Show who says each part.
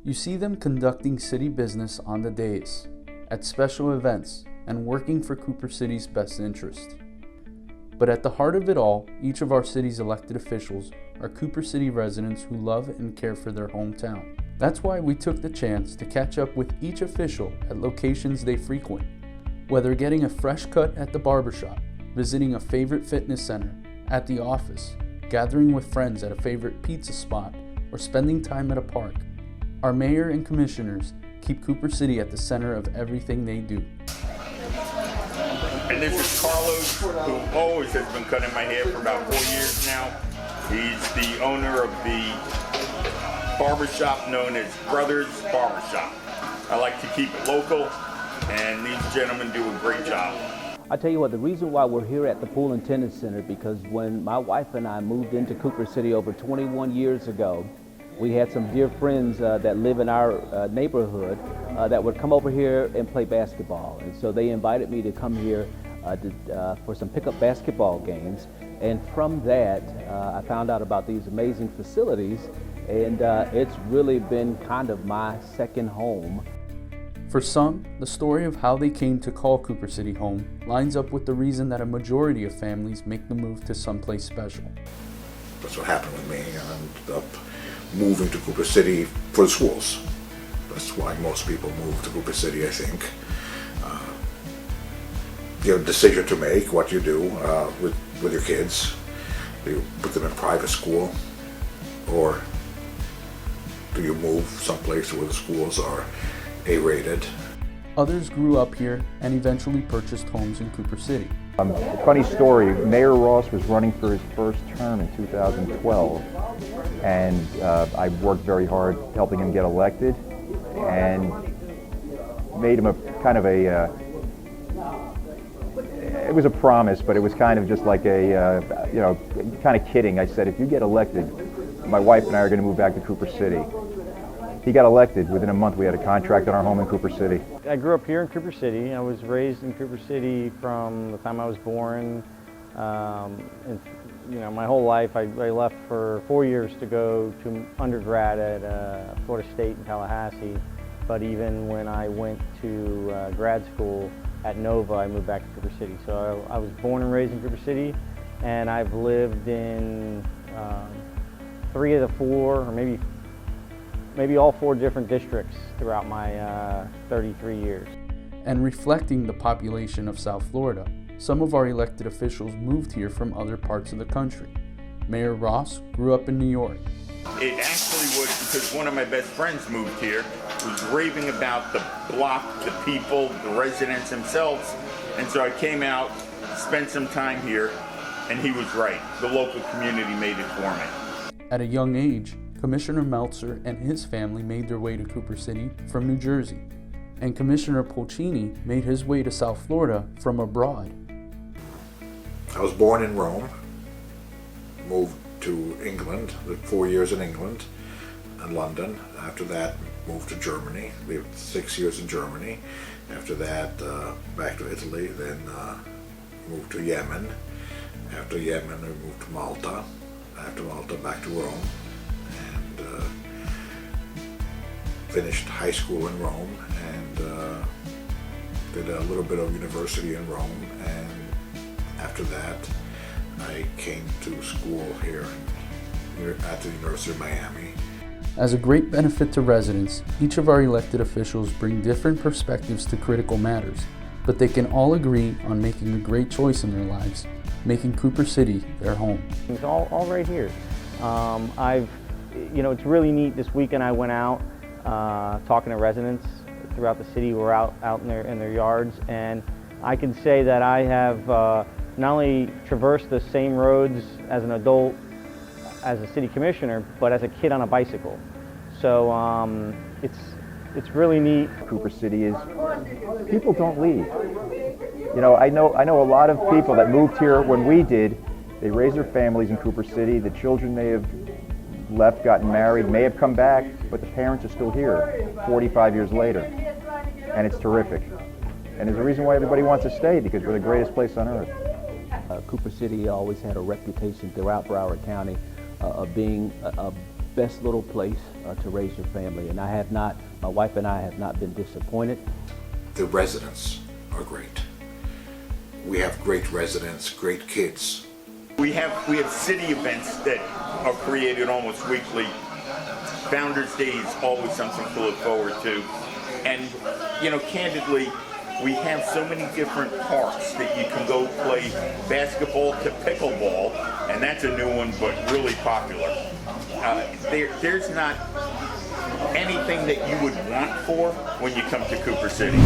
Speaker 1: You see them conducting city business on the days, at special events, and working for Cooper City's best interest. But at the heart of it all, each of our city's elected officials are Cooper City residents who love and care for their hometown. That's why we took the chance to catch up with each official at locations they frequent, whether getting a fresh cut at the barbershop, visiting a favorite fitness center, at the office, gathering with friends at a favorite pizza spot, or spending time at a park. Our mayor and commissioners keep Cooper City at the center of everything they do.
Speaker 2: And this is Carlos, who always has been cutting my hair for about 4 years now. He's the owner of the barbershop known as Brothers Barbershop. I like to keep it local, and these gentlemen do a great job.
Speaker 3: I tell you what, the reason why we're here at the Pool and Tennis Center, because when my wife and I moved into Cooper City over 21 years ago, we had some dear friends that live in our neighborhood that would come over here and play basketball. And so they invited me to come here for some pickup basketball games. And from that, I found out about these amazing facilities, and it's really been kind of my second home.
Speaker 1: For some, the story of how they came to call Cooper City home lines up with the reason that a majority of families make the move to someplace special.
Speaker 4: That's what happened with me. I ended up moving to Cooper City for the schools. That's why most people move to Cooper City, I think. You have a decision to make, what you do with your kids. Do you put them in private school, or do you move someplace where the schools are A-rated?
Speaker 1: Others grew up here and eventually purchased homes in Cooper City.
Speaker 5: A funny story, Mayor Ross was running for his first term in 2012, and I worked very hard helping him get elected, and made him a kind of a, it was a promise, but it was kind of just like a, you know, kind of kidding. I said, if you get elected, my wife and I are going to move back to Cooper City. He got elected. Within a month, we had a contract on our home in Cooper City.
Speaker 6: I grew up here in Cooper City. I was raised in Cooper City from the time I was born. And, you know, my whole life, I left for 4 years to go to undergrad at Florida State in Tallahassee. But even when I went to grad school at Nova, I moved back to Cooper City. So I was born and raised in Cooper City, and I've lived in 3 of the 4, or maybe all 4 different districts throughout my 33 years.
Speaker 1: And reflecting the population of South Florida, some of our elected officials moved here from other parts of the country. Mayor Ross grew up in New York.
Speaker 2: It actually was because one of my best friends moved here, was raving about the block, the people, the residents themselves, and so I came out, spent some time here, and he was right. The local community made it for me.
Speaker 1: At a young age, Commissioner Meltzer and his family made their way to Cooper City from New Jersey, and Commissioner Pulcini made his way to South Florida from abroad.
Speaker 4: I was born in Rome, moved to England, lived 4 years in England and London. After that, moved to Germany, lived 6 years in Germany. After that, back to Italy, then moved to Yemen. After Yemen, I moved to Malta. After Malta, back to Rome. Finished high school in Rome, and did a little bit of university in Rome, and after that I came to school here at the University of Miami.
Speaker 1: As a great benefit to residents, each of our elected officials bring different perspectives to critical matters, but they can all agree on making a great choice in their lives, making Cooper City their home.
Speaker 6: It's all right here. You know, it's really neat. This weekend I went out talking to residents throughout the city who are out in their yards, and I can say that I have not only traversed the same roads as an adult, as a city commissioner, but as a kid on a bicycle. So it's really neat.
Speaker 5: Cooper City is, people don't leave. You know, I know a lot of people that moved here when we did. They raised their families in Cooper City. The children may have left, gotten married, may have come back, but the parents are still here 45 years later, and it's terrific. And there's a reason why everybody wants to stay, because we're the greatest place on earth.
Speaker 3: Cooper City always had a reputation throughout Broward County of being a best little place to raise your family, and my wife and I have not been disappointed.
Speaker 4: The residents are great. We have great residents, great kids.
Speaker 2: We have city events that are created almost weekly. Founders Day is always something to look forward to. And, you know, candidly, we have so many different parks that you can go play basketball to pickleball, and that's a new one, but really popular. There's not anything that you would want for when you come to Cooper City.